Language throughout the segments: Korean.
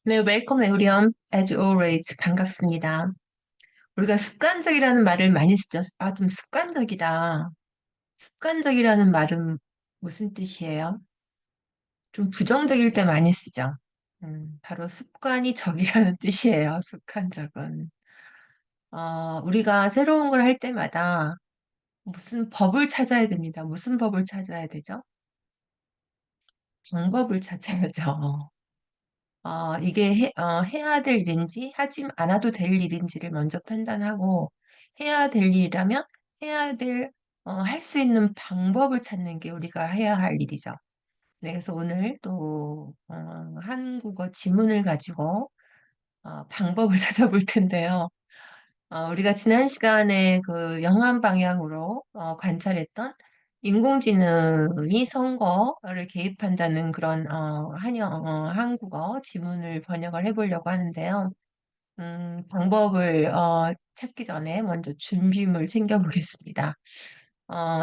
네, 웰컴 에브리엄. As always, 반갑습니다. 우리가 습관적이라는 말을 많이 쓰죠. 아, 좀 습관적이다. 습관적이라는 말은 무슨 뜻이에요? 좀 부정적일 때 많이 쓰죠. 바로 습관이 적이라는 뜻이에요. 습관적은. 우리가 새로운 걸 할 때마다 무슨 법을 찾아야 됩니다. 무슨 법을 찾아야 되죠? 방법을 찾아야죠. 이게 해야 될 일인지 하지 않아도 될 일인지를 먼저 판단하고 해야 될 일이라면 할 수 있는 방법을 찾는 게 우리가 해야 할 일이죠. 네, 그래서 오늘 또 한국어 지문을 가지고 방법을 찾아볼 텐데요. 우리가 지난 시간에 그 영한 방향으로 관찰했던 인공지능이 선거를 개입한다는 그런 한국어 지문을 번역을 해보려고 하는데요. 방법을 찾기 전에 먼저 준비물 챙겨보겠습니다.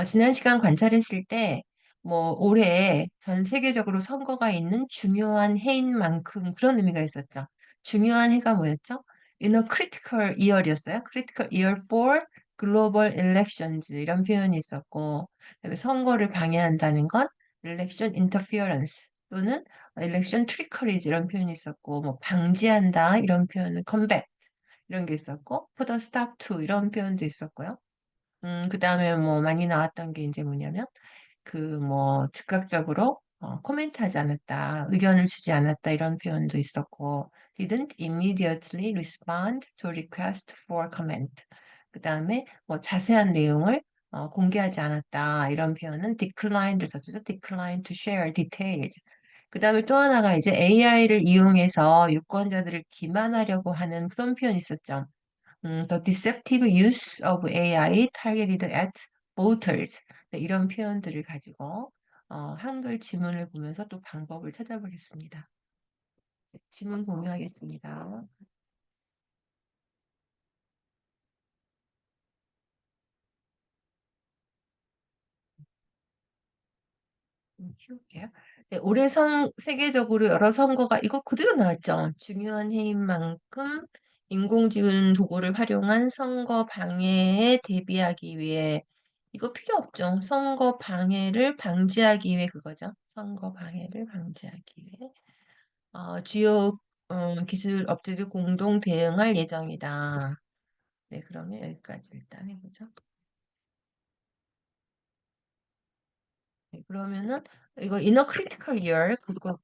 지난 시간 관찰했을 때, 뭐, 올해 전 세계적으로 선거가 있는 중요한 해인 만큼 그런 의미가 있었죠. 중요한 해가 뭐였죠? In a critical year이었어요. Critical year for global elections 이런 표현이 있었고, 그다음에 선거를 방해한다는 건 election interference 또는 election trickery 이런 표현이 있었고, 뭐 방지한다 이런 표현은 combat 이런 게 있었고, put a stop to 이런 표현도 있었고요. 그다음에 뭐 많이 나왔던 게 이제 뭐냐면 그 뭐 즉각적으로 코멘트하지 않았다, 의견을 주지 않았다 이런 표현도 있었고 didn't immediately respond to request for comment. 그다음에 뭐 자세한 내용을 공개하지 않았다 이런 표현은 decline를 썼죠. decline to share details. 그다음에 또 하나가 이제 AI를 이용해서 유권자들을 기만하려고 하는 그런 표현이 있었죠. The deceptive use of AI targeted at voters. 네, 이런 표현들을 가지고 한글 지문을 보면서 또 방법을 찾아보겠습니다. 네, 지문 공유하겠습니다. 키울게요. 네, 올해 세계적으로 여러 선거가 이거 그대로 나왔죠. 중요한 해인 만큼 인공지능 도구를 활용한 선거 방해에 대비하기 위해 이거 필요 없죠. 선거 방해를 방지하기 위해 그거죠. 선거 방해를 방지하기 위해 주요 기술 업체들 공동 대응할 예정이다. 네, 그러면 여기까지 일단 해보죠. 네, 그러면은 이거 inner critical year 그걸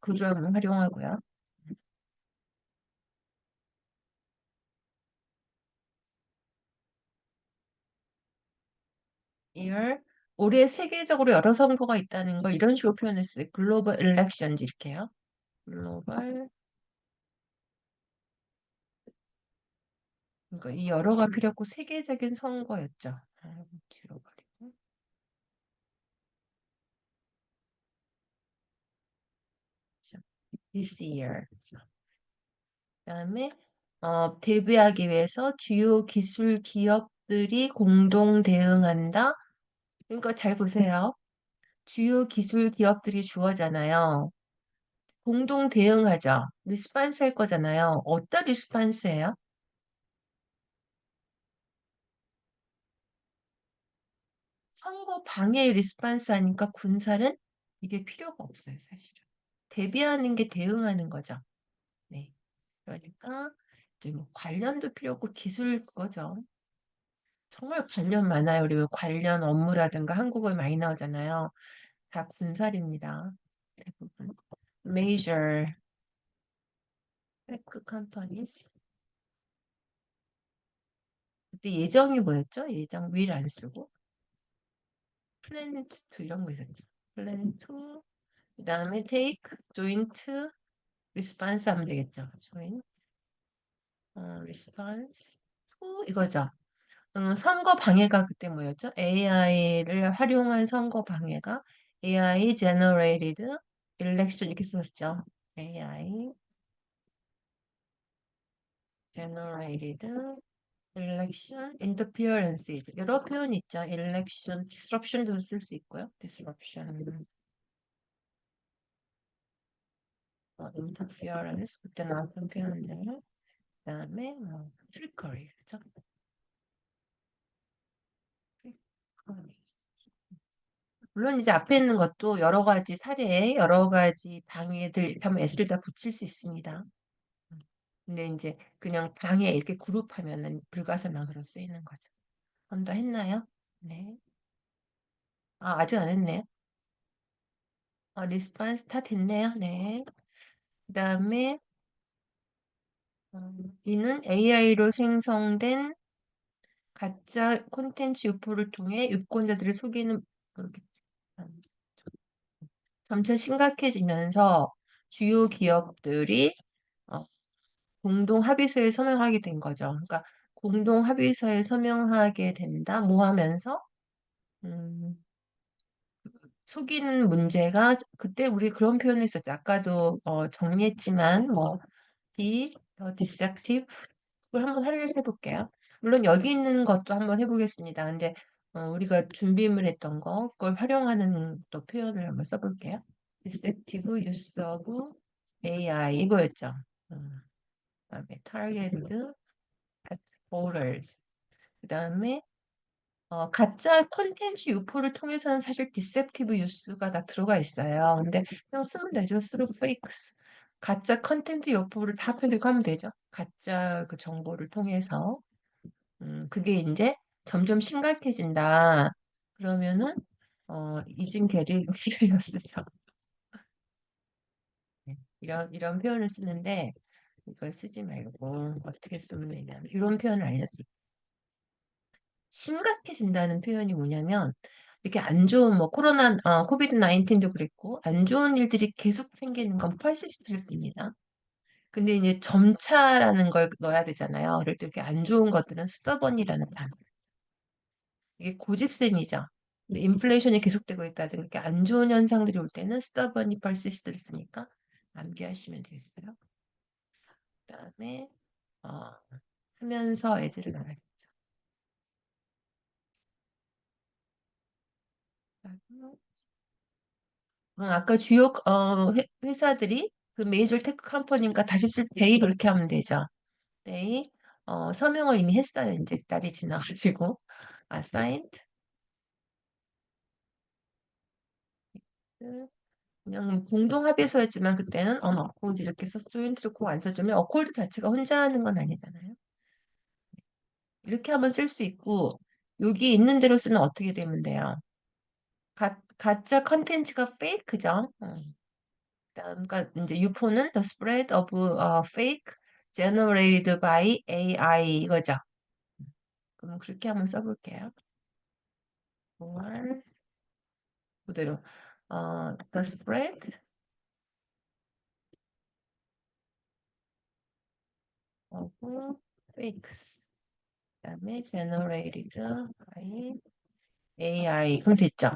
활용하고요. year 올해 세계적으로 여러 선거가 있다는 걸 이런 식으로 표현했어요. 글로벌 elections 이렇게요. 글로벌 그러니까 이 여러가 필요 없고 세계적인 선거였죠. 뒤로 버리고 자, this year. 그다음에 대비하기 위해서 주요 기술 기업들이 공동 대응한다. 그러니까 잘 보세요. 주요 기술 기업들이 주어잖아요. 공동 대응하죠. 리스판스 할 거잖아요. 어떤 리스판스예요? 선거 방해 리스판스 하니까 군사는 이게 필요가 없어요, 사실은. 대비하는 게 대응하는 거죠. 네. 그러니까 이제 뭐 관련도 필요 없고 기술 그거죠. 정말 관련 많아요. 그리고 관련 업무라든가 한국어에 많이 나오잖아요. 다 군살입니다. 대부분. Major tech companies. 그때 예정이 뭐였죠? 예정 will 안 쓰고 plan to 이런 거 있었죠. plan to 그다음에 take joint response 하면 되겠죠. joint response to 이거죠. 선거 방해가 그때 뭐였죠? AI를 활용한 선거 방해가 AI generated election 이렇게 썼죠. AI generated election interferences 여러 표현 있죠. election disruption도 쓸 수 있고요. disruption interference 그때 나왔던 표현들. 그다음에 trickery 그죠? trickery. 물론 이제 앞에 있는 것도 여러 가지 사례, 여러 가지 방해들 한번 S를 다 붙일 수 있습니다. 근데 이제 그냥 방해 이렇게 그룹하면은 불가설명서로 쓰이는 거죠. 한번 더 했나요? 네. 아직 안 했네요. 리스폰스 다 됐네요. 네. 그다음에 이는 AI로 생성된 가짜 콘텐츠 유포를 통해 유권자들을 속이는 이렇게, 음, 점차 심각해지면서 주요 기업들이 어, 공동 합의서에 서명하게 된 거죠. 그러니까 공동 합의서에 서명하게 된다. 뭐 하면서 음, 속이는 문제가 그때 우리 그런 표현을 했었죠. 아까도 정리했지만 뭐 deceptive 그걸 한번 활용해서 해볼게요. 물론 여기 있는 것도 한번 해보겠습니다. 근데 우리가 준비물 했던 거 그걸 활용하는 또 표현을 한번 써볼게요. deceptive use of AI 이거였죠. 그다음에 target voters 그다음에 가짜 콘텐츠 유포를 통해서는 사실 디셉티브 유스가 다 들어가 있어요. 근데 그냥 쓰면 되죠. through fakes. 가짜 콘텐츠 유포를 다 편집하면 되죠. 가짜 그 정보를 통해서. 그게 이제 점점 심각해진다. 그러면은, 이진 게리지를 쓰죠. 네, 이런 표현을 쓰는데, 이걸 쓰지 말고, 어떻게 쓰면 되냐면, 이런 표현을 알려드릴게요. 심각해진다는 표현이 뭐냐면 이렇게 안 좋은 뭐 코비드 19도 그랬고 안 좋은 일들이 계속 생기는 건 퍼시스트를 씁니다. 근데 이제 점차라는 걸 넣어야 되잖아요. 그럴 때 이렇게 안 좋은 것들은 스터번이라는 단어. 이게 고집셈이죠. 근데 인플레이션이 계속되고 있다든가 이렇게 안 좋은 현상들이 올 때는 스터번이 퍼시스트를 쓰니까 암기하시면 되겠어요. 그다음에 어, 하면서 애들을 알아야겠죠. 아까 주요 회사들이 그 메이저 테크 컴퍼니니까 다시 쓸 데이 그렇게 하면 되죠. 데이 서명을 이미 했어요. 이제 날이 지나가지고 assigned 그냥 공동 합의서였지만 그때는 어콜드 이렇게 써서 조인트를 꼭 안 써주면 어콜드 자체가 혼자 하는 건 아니잖아요. 이렇게 하면 쓸 수 있고 여기 있는 대로 쓰면 어떻게 되면 돼요? 가짜 컨텐츠가 페이크죠. 그러니까 이제 유포는 the spread of fake generated by AI 이거죠. 그럼 그렇게 한번 써볼게요. or 그대로 the spread of fakes 그다음에 generated by AI 그럼 됐죠.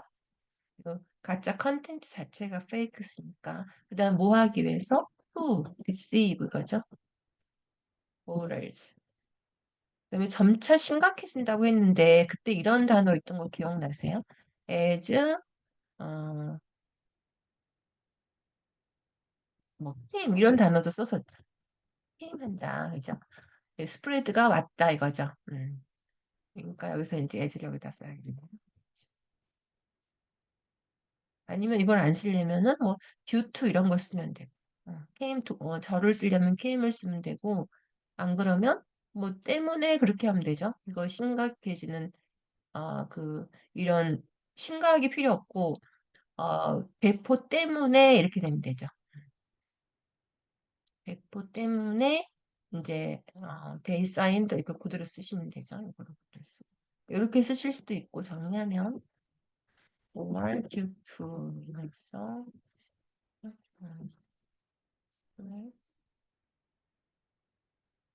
이거 가짜 컨텐츠 자체가 페이크니까 그다음 뭐 하기 위해서 to deceive 이거죠. voters 그다음에 점차 심각해진다고 했는데 그때 이런 단어 있던 거 기억나세요? as 어, 뭐 게임 이런 단어도 썼었죠. 게임한다, 그죠? 스프레드가 왔다 이거죠. 그러니까 여기서 이제 as를 여기다 써야겠네요. 아니면 이걸 안 쓰려면은 뭐 due to 이런 거 쓰면 되고, 저를 쓰려면 came을 쓰면 되고, 안 그러면 뭐 때문에 그렇게 하면 되죠. 이거 심각해지는 이런 심각하게 필요 없고 배포 때문에 이렇게 되면 되죠. 배포 때문에 이제 they signed 이거 그대로 쓰시면 되죠. 이거로 그대로 쓰고. 이렇게 쓰실 수도 있고 정리하면 or due to 이거죠.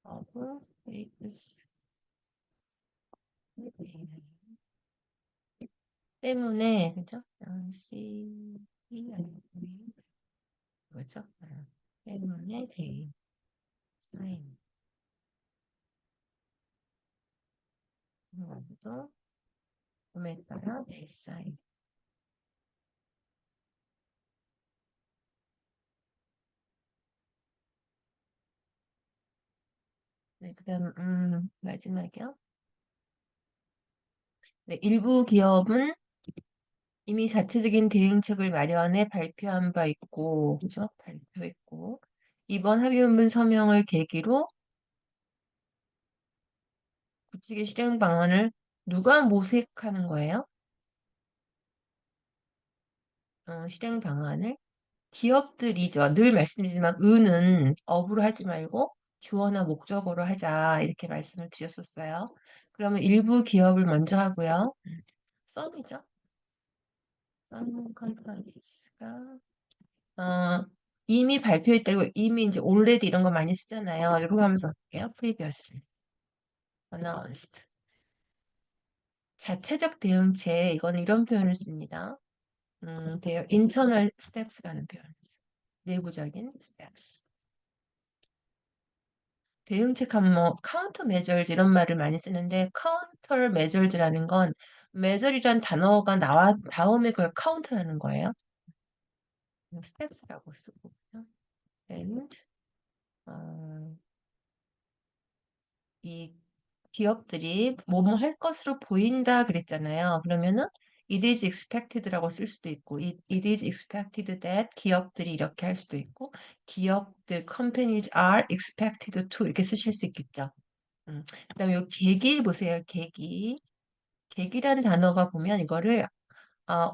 of is 때문에 그죠? C 그죠? 때문에 they sign 이것도 그에 따라 they sign 네, 그다음 마지막이요. 네, 일부 기업은 이미 자체적인 대응책을 마련해 발표한 바 있고, 그죠? 발표했고, 이번 합의문 서명을 계기로 구직의 실행 방안을 누가 모색하는 거예요? 실행 방안을 기업들이죠. 늘 말씀드리지만 은은 업으로 하지 말고 주어나 목적어로 하자 이렇게 말씀을 드렸었어요. 그러면 일부 기업을 먼저 하고요. 썸이죠. 썸 컴퍼니스가 이미 발표했다고 이미 이제 already 이런 거 많이 쓰잖아요. 이렇게 하면서 어때요? previously announced. 자체적 대응체 이건 이런 표현을 씁니다. their internal steps라는 표현을 써요. 내부적인 steps. 대응책 하면 뭐 카운터 메저즈 이런 말을 많이 쓰는데 카운터 메저즈라는 건 메저이란 단어가 나와 다음에 그걸 카운트라는 거예요. 스텝스라고 쓰고 and 어, 이 기업들이 뭐뭐 할 것으로 보인다 그랬잖아요. 그러면은 it is expected라고 쓸 수도 있고 it is expected that 기업들이 이렇게 할 수도 있고 기업들 companies are expected to 이렇게 쓰실 수 있겠죠. 그다음에 요 계기 보세요. 계기. 계기란 단어가 보면 이거를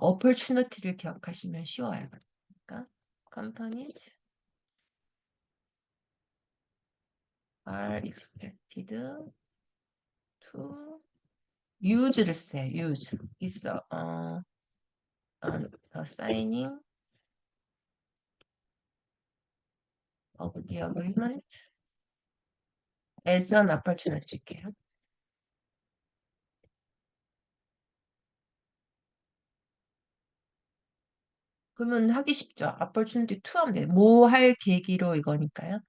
opportunity를 기억하시면 쉬워요. 그러니까 companies are expected to use를 써요. use. 있어. signing of the agreement as an opportunity 할게요. 그러면 하기 쉽죠. opportunity to 하면 돼요. 뭐 할 계기로 이거니까요.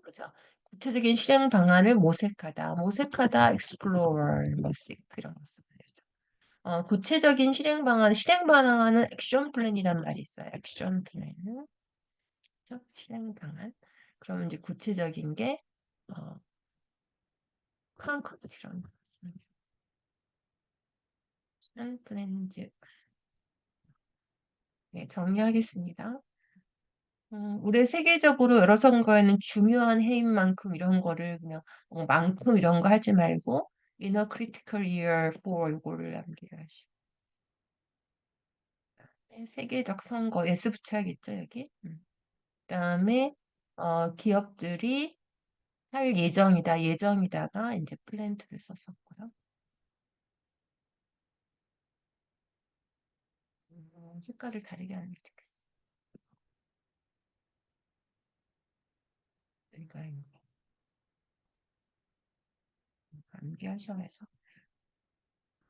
그죠. 구체적인 실행 방안을 모색하다. 모색하다, explore, 뭐 이런 거 쓰면 되죠. 구체적인 실행 방안은 액션 플랜이라는 말이 있어요. 액션 플랜. 그죠? 실행 방안. 그러면 이제 구체적인 게 컨커드 이런 거 쓰면 돼요. 액션 플랜 이제 네, 정리하겠습니다. 올해 세계적으로 여러 선거에는 중요한 해인 만큼 이런 거를 그냥 만큼 이런 거 하지 말고 in a critical year for 이거를 남기하시고 세계적 선거 S 붙여야겠죠 여기. 그다음에 기업들이 할 예정이다 예정이다가 이제 플랜트를 썼었고요. 색깔을 다르게 하는 게 좋겠어요. 그러니까 이제 암기하셔서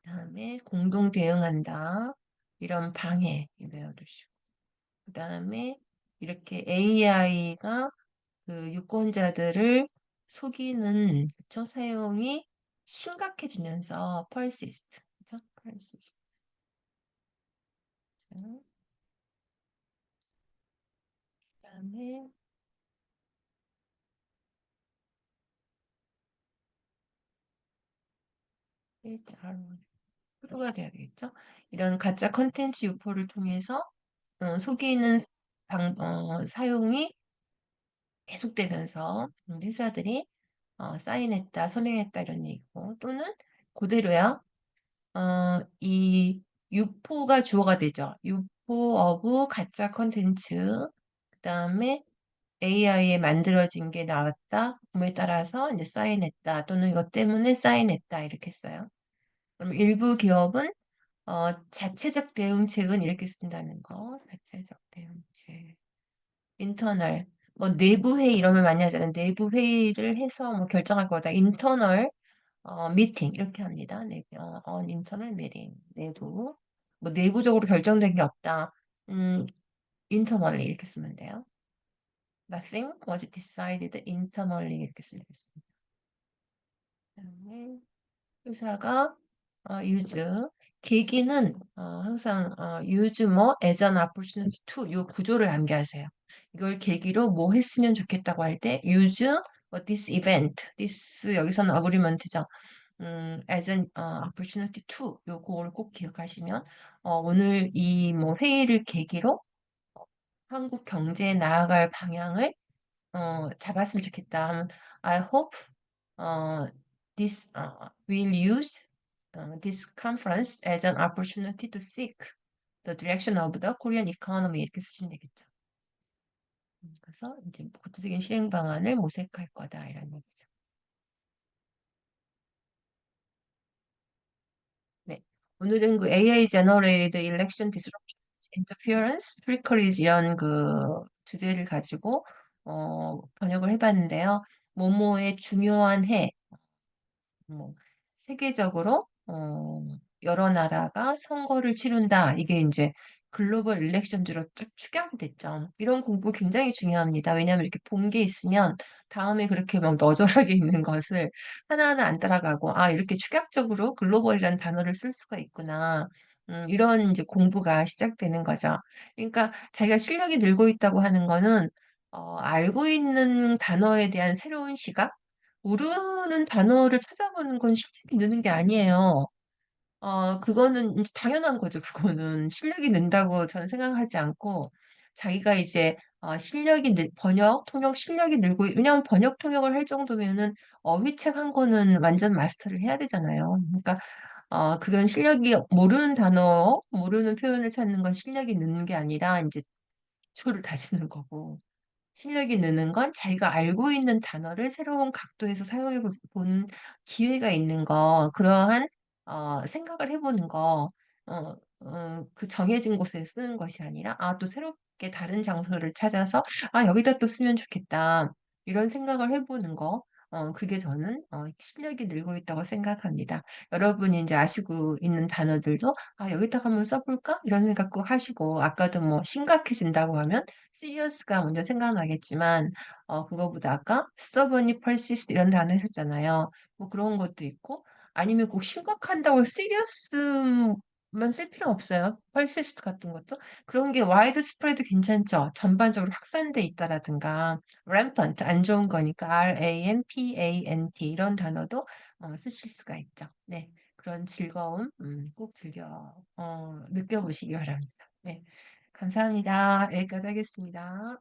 그다음에 공동 대응한다 이런 방해 외워두시고 그다음에 이렇게 AI가 그 유권자들을 속이는 그쵸? 사용이 심각해지면서 persist 그쵸? persist 그다음에 프로가 돼야겠죠? 이런 가짜 컨텐츠 유포를 통해서 속이는 사용이 계속되면서 회사들이 사인했다, 서명했다 이런 얘기고 또는 그대로야. 이 유포가 주어가 되죠. 유포 of 가짜 컨텐츠 그다음에 AI에 만들어진 게 나왔다. 에 따라서 이제 사인했다 또는 이것 때문에 사인했다 이렇게 써요. 그럼 일부 기업은 자체적 대응책은 이렇게 쓴다는 거. 자체적 대응책. 인터널. 뭐 내부 회의 이러면 많이 하잖아요. 내부 회의를 해서 뭐 결정할 거다. 인터널 미팅 이렇게 합니다. 인터널 미팅. 내부. 뭐 내부적으로 결정된 게 없다. internally 이렇게 쓰면 돼요. Nothing was decided internally 이렇게 쓰면 되겠습니다. 그다음에 회사가 use 계기는 항상 use more as an opportunity to 요 구조를 암기하세요. 이걸 계기로 뭐 했으면 좋겠다고 할 때 use this event, this 여기서는 agreement죠. as an opportunity to 요거를 꼭 기억하시면 오늘 이 뭐 회의를 계기로 한국 경제에 나아갈 방향을 잡았으면 좋겠다 하면 I hope this will use this conference as an opportunity to seek the direction of the Korean economy 이렇게 쓰시면 되겠죠. 그래서 이제 구체적인 실행 방안을 모색할 거다 이런 얘기죠. 네. 오늘은 그 AI generated election disruption interference trickeries 이런 그 주제를 가지고 번역을 해봤는데요. 모모의 중요한 해, 뭐 세계적으로 여러 나라가 선거를 치른다. 이게 이제 글로벌 일렉션즈로 쭉 축약이 됐죠. 이런 공부 굉장히 중요합니다. 왜냐하면 이렇게 본 게 있으면 다음에 그렇게 막 너절하게 있는 것을 하나하나 안 따라가고 아 이렇게 축약적으로 글로벌이라는 단어를 쓸 수가 있구나. 이런 이제 공부가 시작되는 거죠. 그러니까 자기가 실력이 늘고 있다고 하는 거는 알고 있는 단어에 대한 새로운 시각 모르는 단어를 찾아보는 건 실력이 느는 게 아니에요. 그거는 인제 당연한 거죠 그거는. 실력이 는다고 저는 생각하지 않고 자기가 이제 실력이 늘 번역, 통역 실력이 늘고 왜냐하면 번역, 통역을 할 정도면은 어휘책 한 권은 완전 마스터를 해야 되잖아요. 그러니까 그건 실력이 모르는 단어, 모르는 표현을 찾는 건 실력이 느는 게 아니라 인제 기초를 다지는 거고. 실력이 느는 건 자기가 알고 있는 단어를 새로운 각도에서 사용해 보는 기회가 있는 거, 그러한 생각을 해 보는 거. 그 정해진 곳에 쓰는 것이 아니라 또 새롭게 다른 장소를 찾아서 '아 여기다 또 쓰면 좋겠다.' 이런 생각을 해 보는 거. 그게 저는 실력이 늘고 있다고 생각합니다. 여러분이 인제 아시고 있는 단어들도 '아 여기다가 한번 써 볼까?' 이런 생각 꼭 하시고 아까도 뭐 심각해진다고 하면 serious가 먼저 생각나겠지만 그거보다 아까 stubbornly persist 이런 단어 했었잖아요. 뭐 그런 것도 있고 아니면 꼭 심각한다고 serious만 쓸 필요 없어요. persist 같은 것도. 그런 게 widespread 괜찮죠. 전반적으로 확산돼 있다라든가 rampant 안 좋은 거니까 rampant 이런 단어도 쓰실 수가 있죠. 네. 그런 즐거움 꼭 느껴보시기 바랍니다. 네. 감사합니다. 여기까지 하겠습니다.